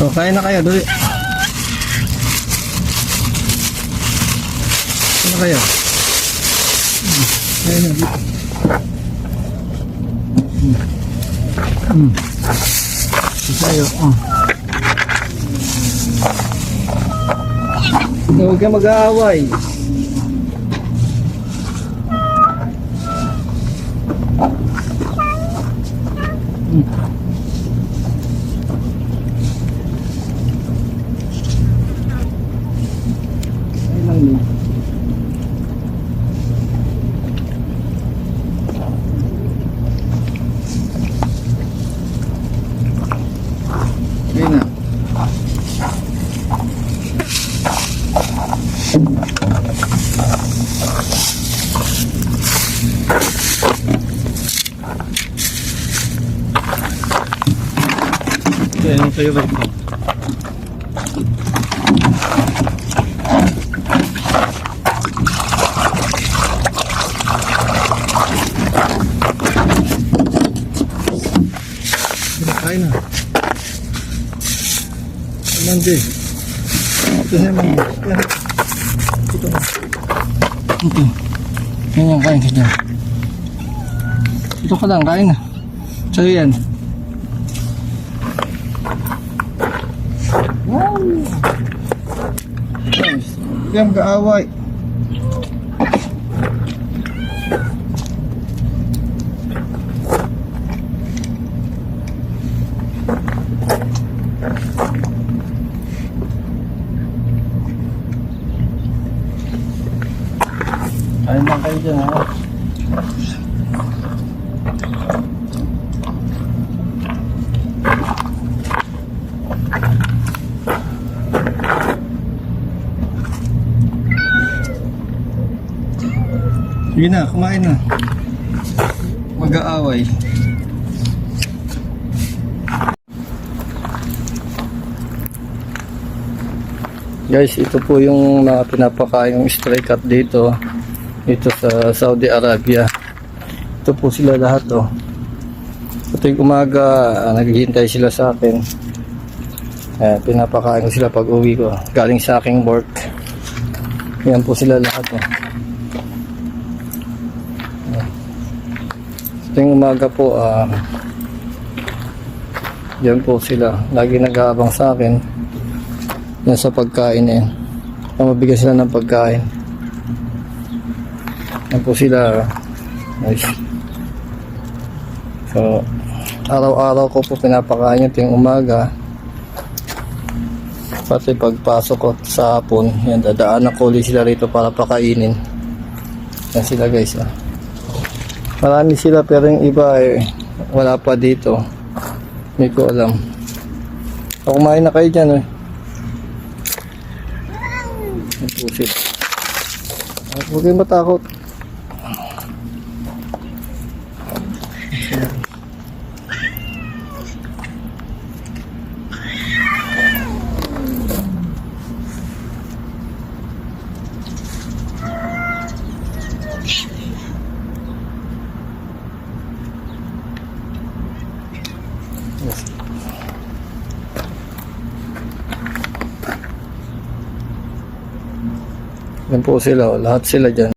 So, kain na kayo, duli. Kain na kayo. Kain na. Kayo, huwag kayo mag-aaway. Okay na. Okay, ano tayo ba ito? Kain na. Mandi. Ito siya mandi. Ito na. Ito. Yan yung kain ka dyan. Ito ka lang, kain na. Sa'yo yan. Wow! Nice. Yan, kaaway. Kain lang kayo dyan, ha? Sige na, kumain na. Mag-aaway. Guys, ito po yung mga pinapakain stray cat dito sa Saudi Arabia. Ito po sila lahat, oh. Ito yung umaga, naghihintay sila sa akin. Pinapakain ko sila pag uwi ko galing sa aking work. Yan po sila lahat, oh. Ito yung umaga po, yan po sila, lagi nag-aabang sa akin yan sa pagkain eh. Mabigyan sila ng pagkain. Yan po sila. Nice. So, araw-araw ko po pinapakain ito yung umaga. Pati pagpasok ko sa hapon, yan, dadaanan ko ulit sila rito para pakainin. Yan sila, guys. Marami sila pero yung iba wala pa dito. Hindi ko alam. Kumain na kayo dyan, eh. Pusit. Huwag kayong matakot. Yes. Yan po sila, lahat sila dyan.